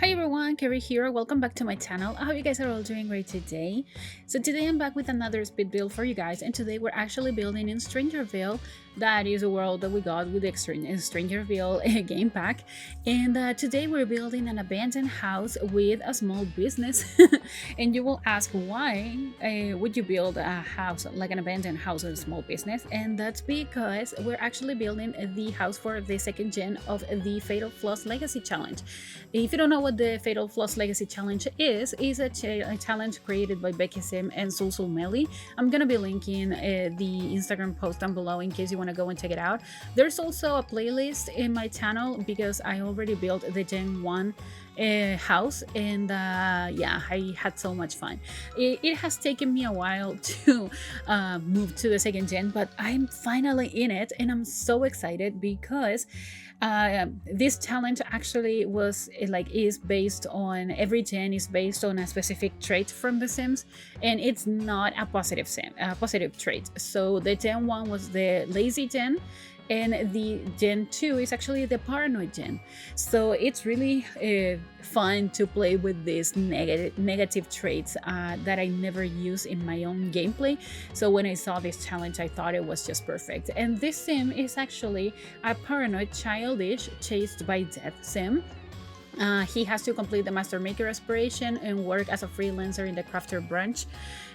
Hi everyone, Kaary here. Welcome back to my channel. I hope you guys are all doing great today. So today I'm back with another speed build for you guys, and today we're actually building in StrangerVille. That is a world that we got with the StrangerVille game pack. And today we're building an abandoned house with a small business. And you will ask, why would you build a house, like an abandoned house with a small business? And that's because we're actually building the house for the second gen of the Fatal Flaws Legacy Challenge. If you don't know what the Fatal Flaws Legacy Challenge is a challenge created by KaarySims and Melly. I'm gonna be linking the Instagram post down below in case you want to go and check it out. There's also a playlist in my channel because I already built the Gen 1 house, and yeah, I had so much fun. It has taken me a while to move to the second gen, but I'm finally in it and I'm so excited because this challenge actually is based on, every gen is based on a specific trait from the Sims, and it's not a positive trait. So the Gen 1 was the lazy gen, and the Gen 2 is actually the paranoid gen. So it's really fun to play with these negative traits that I never use in my own gameplay. So when I saw this challenge, I thought it was just perfect. And this sim is actually a paranoid, childish, chased by death sim. He has to complete the Master Maker aspiration and work as a freelancer in the crafter branch,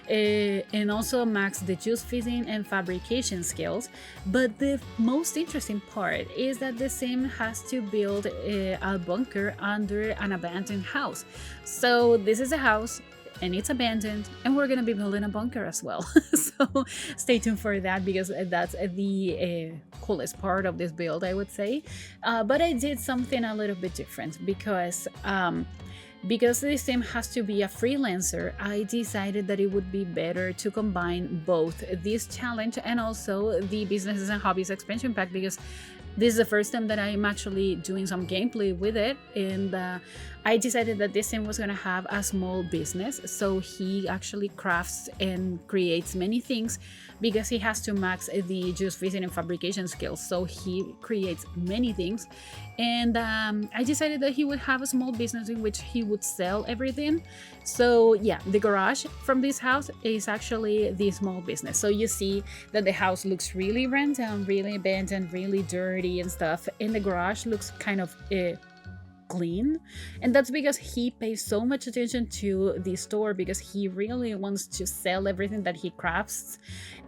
and also max the juice fizzing and fabrication skills. But the most interesting part is that the sim has to build a bunker under an abandoned house. So this is a house and it's abandoned, and we're gonna be building a bunker as well. So stay tuned for that, because that's the coolest part of this build, I would say. But I did something a little bit different because this sim has to be a freelancer. I decided that it would be better to combine both this challenge and also the businesses and hobbies expansion pack, because this is the first time that I'm actually doing some gameplay with it, and I decided that this sim was going to have a small business. So he actually crafts and creates many things because he has to max the juice fizzing and fabrication skills. So he creates many things, and I decided that he would have a small business in which he would sell everything. So yeah, the garage from this house is actually the small business. So you see that the house looks really run down, really abandoned, really dirty and stuff, and the garage looks kind of clean. And that's because he pays so much attention to the store, because he really wants to sell everything that he crafts.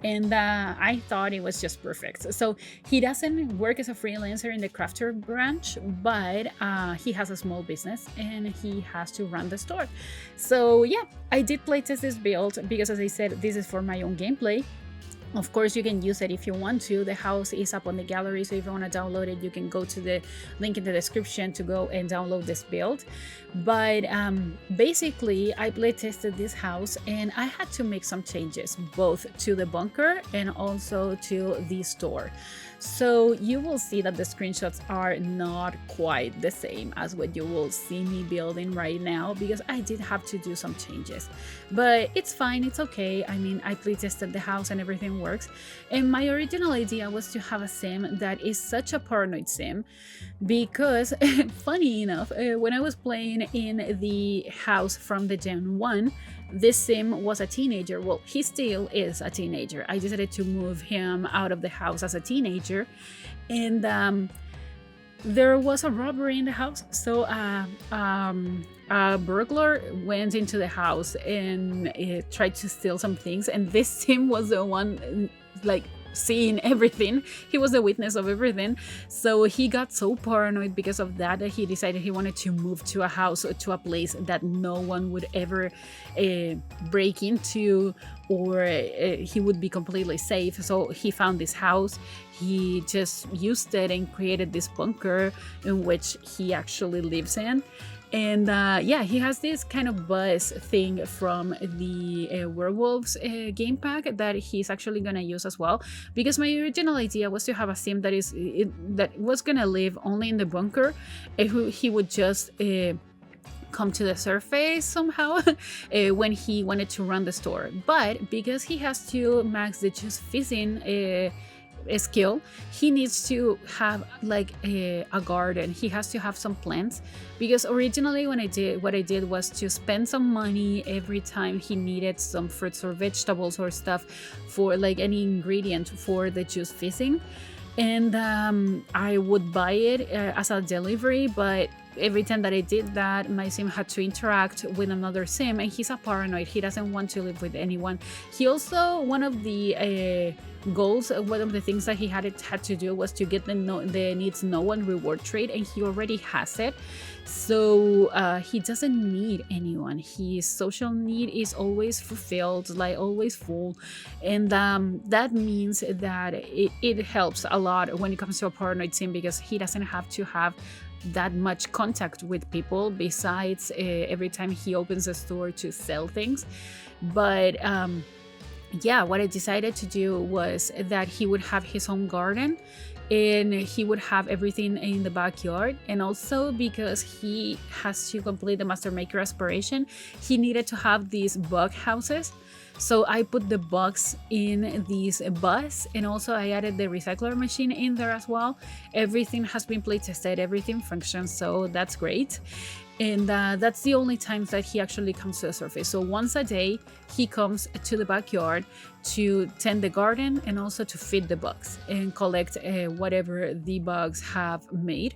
And I thought it was just perfect. So he doesn't work as a freelancer in the crafter branch, but he has a small business and he has to run the store. So yeah, I did playtest this build because, as I said, this is for my own gameplay. Of course, you can use it if you want to. The house is up on the gallery, so if you want to download it, you can go to the link in the description to go and download this build. But basically, I playtested this house and I had to make some changes, both to the bunker and also to the store. So you will see that the screenshots are not quite the same as what you will see me building right now, because I did have to do some changes. But it's fine, it's okay. I mean, I playtested the house and everything works. And my original idea was to have a sim that is such a paranoid sim, because funny enough, when I was playing in the house from the Gen 1, this sim was a teenager. Well, he still is a teenager. I decided to move him out of the house as a teenager, and there was a robbery in the house. So a burglar went into the house and tried to steal some things, and this sim was the one like seeing everything. He was the witness of everything. So he got so paranoid because of that he decided he wanted to move to a house, to a place that no one would ever break into, or he would be completely safe. So he found this house, he just used it and created this bunker in which he actually lives in. And yeah, he has this kind of buzz thing from the werewolves game pack that he's actually gonna use as well, because my original idea was to have a sim that was gonna live only in the bunker, and he would just come to the surface somehow when he wanted to run the store. But because he has to max the juice fizzing skill, he needs to have like a garden. He has to have some plants, because originally when what I did was to spend some money every time he needed some fruits or vegetables or stuff for like any ingredient for the juice fizzing, and I would buy it as a delivery. But every time that I did that, my sim had to interact with another sim, and he's a paranoid. He doesn't want to live with anyone. He also, one of the goals, one of the things that he had to do was to get the needs no one reward trait, and he already has it. So he doesn't need anyone. His social need is always fulfilled, like always full, and that means that it helps a lot when it comes to a paranoid sim, because he doesn't have to have that much contact with people besides every time he opens a store to sell things. But yeah, what I decided to do was that he would have his own garden, and he would have everything in the backyard. And also, because he has to complete the Master Maker aspiration, he needed to have these bug houses. So I put the bugs in these bus, and also I added the recycler machine in there as well. Everything has been play tested, everything functions, so that's great. And that's the only times that he actually comes to the surface. So once a day he comes to the backyard to tend the garden, and also to feed the bugs and collect whatever the bugs have made.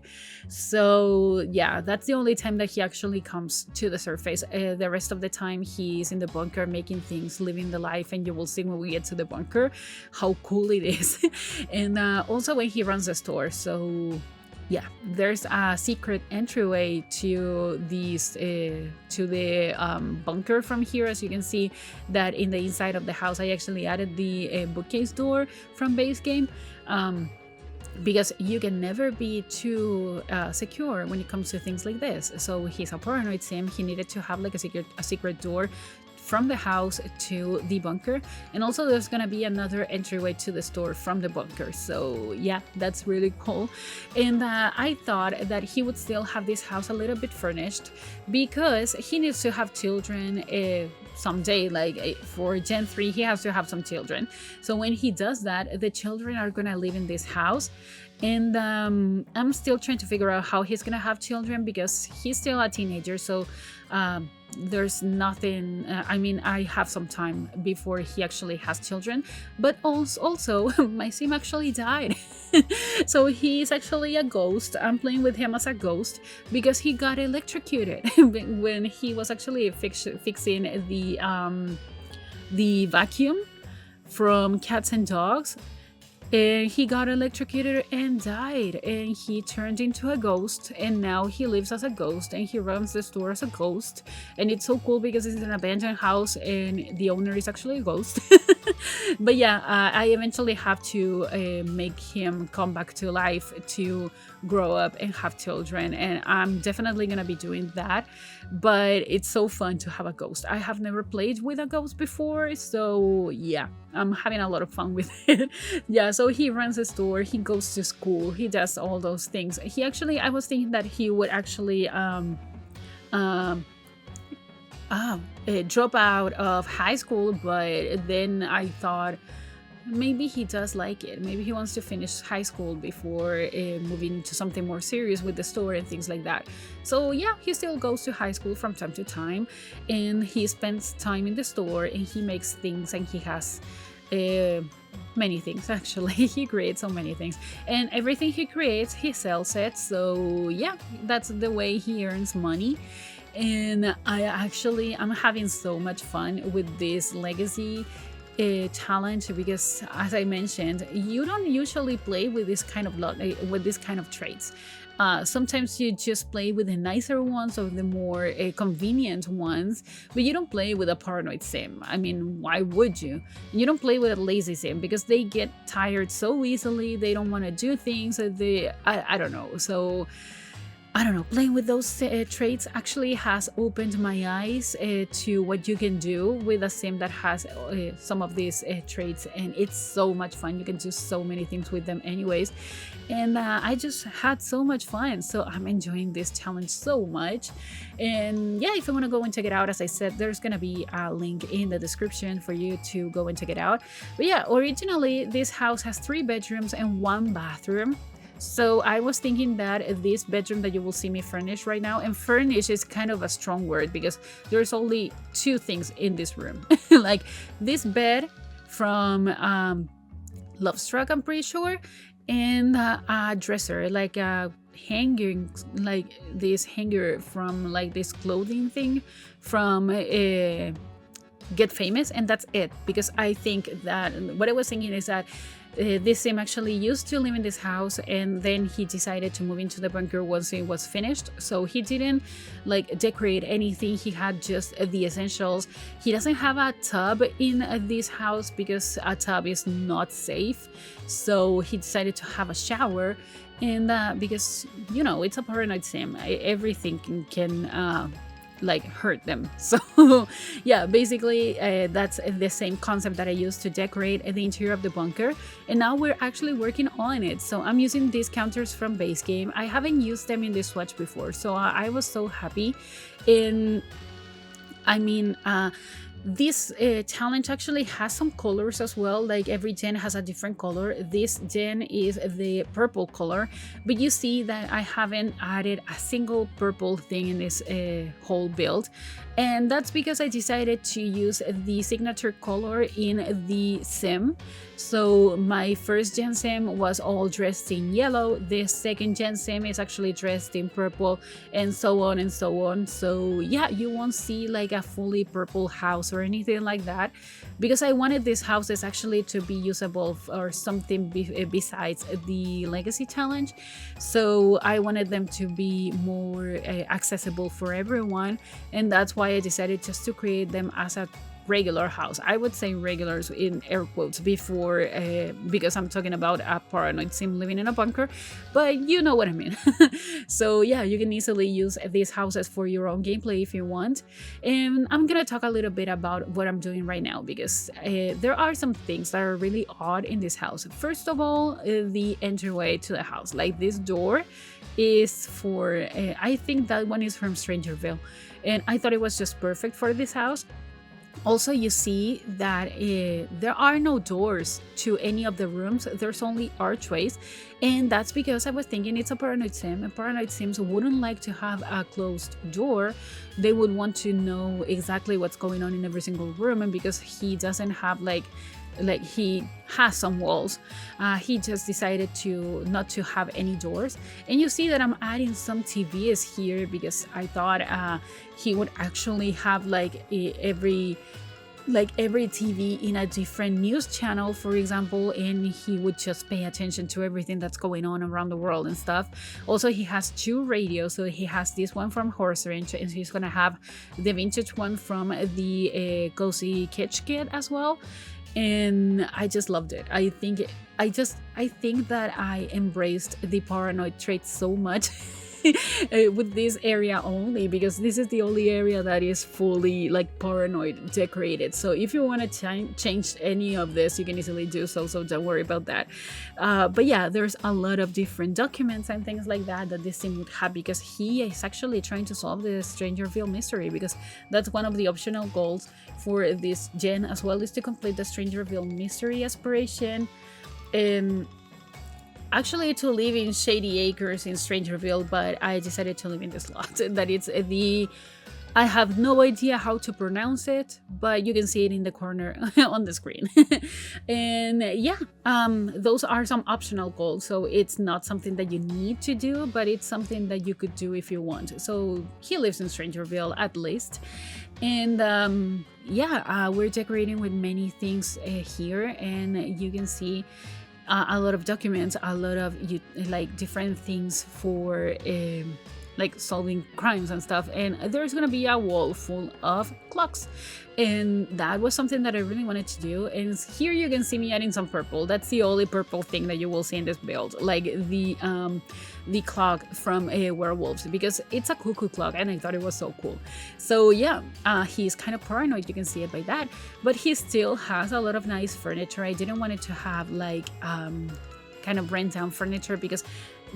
So yeah, that's the only time that he actually comes to the surface. The rest of the time he's in the bunker making things, living the life, and you will see when we get to the bunker how cool it is. And also when he runs the store. So yeah, there's a secret entryway to these to the bunker from here. As you can see that in the inside of the house, I actually added the bookcase door from base game, because you can never be too secure when it comes to things like this. So he's a paranoid sim. He needed to have like a secret door from the house to the bunker, and also there's gonna be another entryway to the store from the bunker. So yeah, that's really cool. And I thought that he would still have this house a little bit furnished, because he needs to have children someday. Like for Gen 3 he has to have some children. So when he does that, the children are gonna live in this house. And I'm still trying to figure out how he's gonna have children, because he's still a teenager. So there's nothing, I mean, I have some time before he actually has children. But also my sim actually died. So he's actually a ghost. I'm playing with him as a ghost because he got electrocuted when he was actually fixing the vacuum from cats and dogs. And he got electrocuted and died, and he turned into a ghost, and now he lives as a ghost, and he runs the store as a ghost. And it's so cool because it's an abandoned house and the owner is actually a ghost. But yeah, I eventually have to make him come back to life to grow up and have children, and I'm definitely gonna be doing that. But it's so fun to have a ghost. I have never played with a ghost before, so yeah, I'm having a lot of fun with it. Yeah, so he runs a store, he goes to school, he does all those things. He actually, I was thinking that he would actually drop out of high school, but then I thought maybe he does like it. Maybe he wants to finish high school before moving to something more serious with the store and things like that. So yeah, he still goes to high school from time to time, and he spends time in the store, and he makes things, and he has many things actually. He creates so many things, and everything he creates he sells it. So yeah, that's the way he earns money. And I'm having so much fun with this legacy challenge, because as I mentioned, you don't usually play with this kind of traits. Sometimes you just play with the nicer ones or the more convenient ones, but you don't play with a paranoid sim. I mean, why would you? You don't play with a lazy sim because they get tired so easily. They don't want to do things. I don't know. So I don't know, playing with those traits actually has opened my eyes to what you can do with a sim that has some of these traits, and it's so much fun. You can do so many things with them anyways, and I just had so much fun, so I'm enjoying this challenge so much. And yeah, if you want to go and check it out, as I said, there's gonna be a link in the description for you to go and check it out. But yeah, originally this house has 3 bedrooms and 1 bathroom. So I was thinking that this bedroom that you will see me furnish right now, and furnish is kind of a strong word because there's only 2 things in this room. Like this bed from Lovestruck, I'm pretty sure, and a dresser, like a hanging, like this hanger from like this clothing thing from Get Famous, and that's it. Because I think that what I was thinking is that this sim actually used to live in this house, and then he decided to move into the bunker once it was finished, so he didn't like decorate anything. He had just the essentials. He doesn't have a tub in this house because a tub is not safe, so he decided to have a shower. And because, you know, it's a paranoid sim, everything can like hurt them. So yeah, basically that's the same concept that I used to decorate the interior of the bunker, and now we're actually working on it. So I'm using these counters from base game. I haven't used them in this swatch before, so I was so happy. And I mean, this challenge actually has some colors as well. Like every gen has a different color. This gen is the purple color, but you see that I haven't added a single purple thing in this whole build, and that's because I decided to use the signature color in the sim. So my first gen sim was all dressed in yellow, the second gen sim is actually dressed in purple, and so on and so on. So yeah, you won't see like a fully purple house or anything like that, because I wanted these houses actually to be usable for something besides the legacy challenge. So I wanted them to be more accessible for everyone, and that's why I decided just to create them as a regular house. I would say regulars in air quotes before because I'm talking about a paranoid sim living in a bunker, but you know what I mean. So yeah, you can easily use these houses for your own gameplay if you want. And I'm gonna talk a little bit about what I'm doing right now, because there are some things that are really odd in this house. First of all, the entryway to the house, like this door is for I think that one is from StrangerVille, and I thought it was just perfect for this house. Also, you see that there are no doors to any of the rooms, there's only archways, and that's because I was thinking it's a paranoid sim, and paranoid sims wouldn't like to have a closed door. They would want to know exactly what's going on in every single room, and because he doesn't have like he has some walls, he just decided to not to have any doors. And you see that I'm adding some TVs here because I thought he would actually have like every TV in a different news channel, for example, and he would just pay attention to everything that's going on around the world and stuff. Also, he has 2 radios, so he has this one from Horse Ranch, and he's gonna have the vintage one from the Cozy Kitsch Kit as well. And I just loved it. I think that I embraced the paranoid trait so much with this area only, because this is the only area that is fully like paranoid decorated. So if you want to change any of this, you can easily do so, so don't worry about that. But yeah, there's a lot of different documents and things like that this sim would have, because he is actually trying to solve the StrangerVille mystery, because that's one of the optional goals for this gen as well, is to complete the StrangerVille mystery aspiration. And actually to live in Shady Acres in StrangerVille, but I decided to live in this lot. That it's I have no idea how to pronounce it, but you can see it in the corner on the screen. And yeah, those are some optional goals, so it's not something that you need to do, but it's something that you could do if you want. So he lives in StrangerVille at least. And yeah, we're decorating with many things here, and you can see a lot of documents, a lot of like different things for like solving crimes and stuff, and there's gonna be a wall full of clocks, and that was something that I really wanted to do. And here you can see me adding some purple. That's the only purple thing that you will see in this build, like the clock from werewolves, because it's a cuckoo clock and I thought it was so cool. So yeah, he's kind of paranoid, you can see it by that, but he still has a lot of nice furniture. I didn't want it to have like kind of ran down furniture, because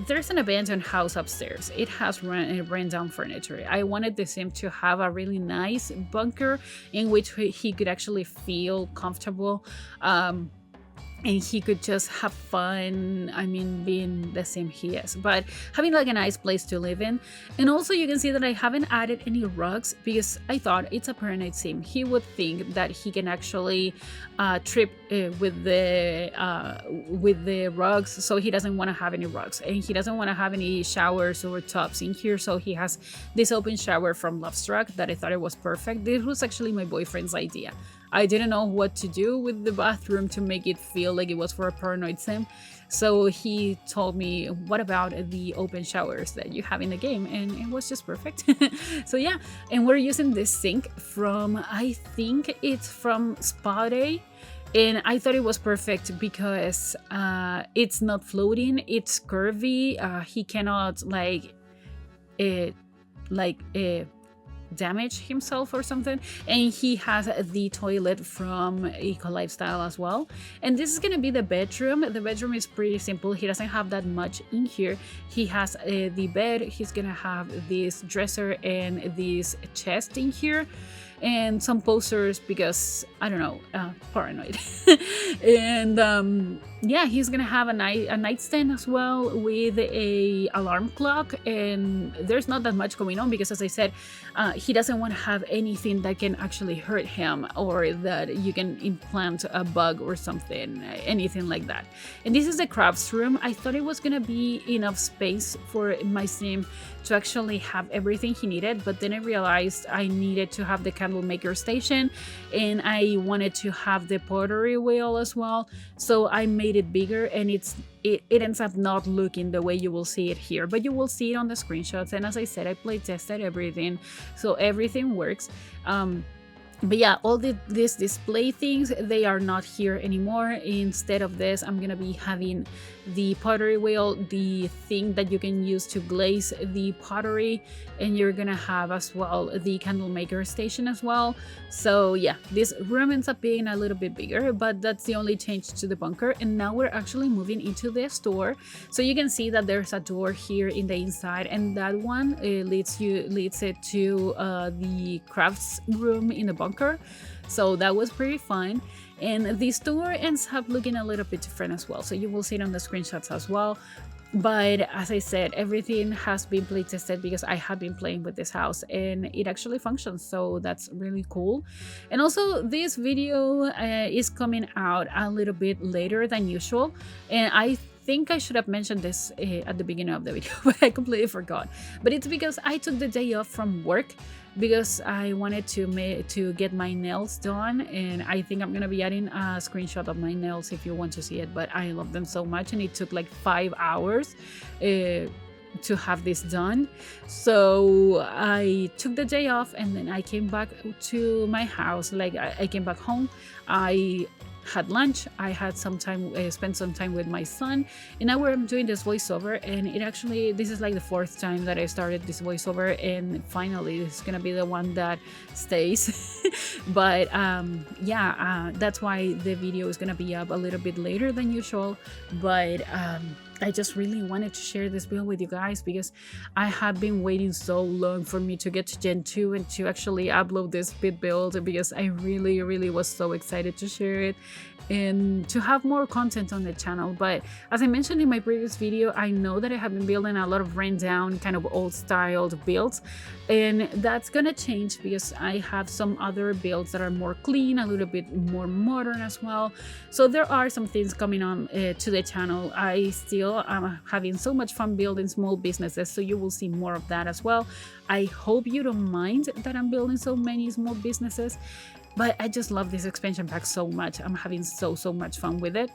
there's an abandoned house upstairs. It has ran down furniture. I wanted the sim to have a really nice bunker in which he could actually feel comfortable, and he could just have fun. I mean, being the sim he is, but having like a nice place to live in. And also you can see that I haven't added any rugs, because I thought it's a paranoid sim. He would think that he can actually trip with the rugs, so he doesn't want to have any rugs, and he doesn't want to have any showers or tubs in here. So he has this open shower from Lovestruck that I thought it was perfect. This was actually my boyfriend's idea. I didn't know what to do with the bathroom to make it feel like it was for a paranoid sim. So he told me, what about the open showers that you have in the game? And it was just perfect. So yeah, and we're using this sink from, I think it's from Spa Day. And I thought it was perfect because it's not floating, it's curvy. He cannot damage himself or something, and he has the toilet from Eco Lifestyle as well. And this is gonna be the bedroom. The bedroom is pretty simple. He doesn't have that much in here. He has the bed. He's gonna have this dresser and this chest in here, and some posters because I don't know, paranoid. And yeah, he's gonna have a nightstand as well with a alarm clock. And there's not that much going on because, as I said, he doesn't want to have anything that can actually hurt him, or that you can implant a bug or something, anything like that. And this is the crafts room. I thought it was gonna be enough space for my sim to actually have everything he needed, but then I realized I needed to have the candle maker station, and I wanted to have the pottery wheel as well. So I made it bigger, and it ends up not looking the way you will see it here, but you will see it on the screenshots. And as I said, I play tested everything, so everything works. But yeah, all these display things, they are not here anymore. Instead of this, I'm gonna be having the pottery wheel, the thing that you can use to glaze the pottery, and you're gonna have as well the candle maker station as well. So yeah, this room ends up being a little bit bigger, but that's the only change to the bunker. And now we're actually moving into the store. So you can see that there's a door here in the inside, and that one leads it to the crafts room in the bunker. So that was pretty fun. And the store ends up looking a little bit different as well, so you will see it on the screenshots as well. But as I said, everything has been play tested because I have been playing with this house and it actually functions, so that's really cool. And also this video is coming out a little bit later than usual, and I think I should have mentioned this at the beginning of the video, but I completely forgot. But it's because I took the day off from work because I wanted to get my nails done, and I think I'm gonna be adding a screenshot of my nails if you want to see it. But I love them so much, and it took like 5 hours to have this done. So I took the day off, and then I came back to my house. Like I came back home, I had lunch, I had some time, spent some time with my son, and now we're doing this voiceover. And it actually, this is like the 4th time that I started this voiceover, and finally this is gonna be the one that stays. But yeah, that's why the video is gonna be up a little bit later than usual. But I just really wanted to share this build with you guys because I have been waiting so long for me to get to Gen 2 and to actually upload this build, because I really was so excited to share it and to have more content on the channel. But as I mentioned in my previous video, I know that I have been building a lot of ran down, kind of old styled builds, and that's gonna change because I have some other builds that are more clean, a little bit more modern as well. So there are some things coming on to the channel. I still am having so much fun building small businesses, so you will see more of that as well. I hope you don't mind that I'm building so many small businesses, but I just love this expansion pack so much. I'm having so much fun with it.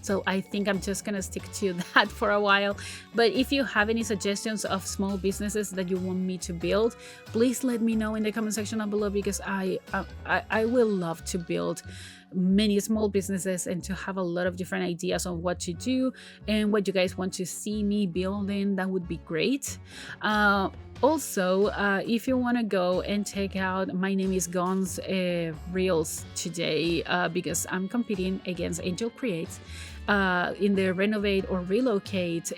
So I think I'm just gonna stick to that for a while. But if you have any suggestions of small businesses that you want me to build, please let me know in the comment section down below, because I will love to build many small businesses and to have a lot of different ideas on what to do and what you guys want to see me building. That would be great. Also, if you want to go and check out My Name is Gon's reels today, because I'm competing against Angel Creates in the Renovate or Relocate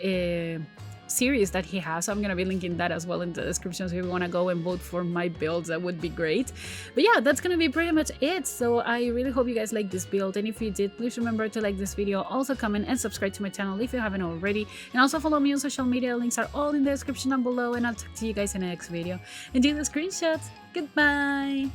series that he has. So I'm gonna be linking that as well in the description, so if you want to go and vote for my builds, that would be great. But yeah, that's gonna be pretty much it. So I really hope you guys like this build, and if you did, please remember to like this video, also comment and subscribe to my channel if you haven't already, and also follow me on social media. Links are all in the description down below, and I'll talk to you guys in the next video. And do the screenshots. Goodbye.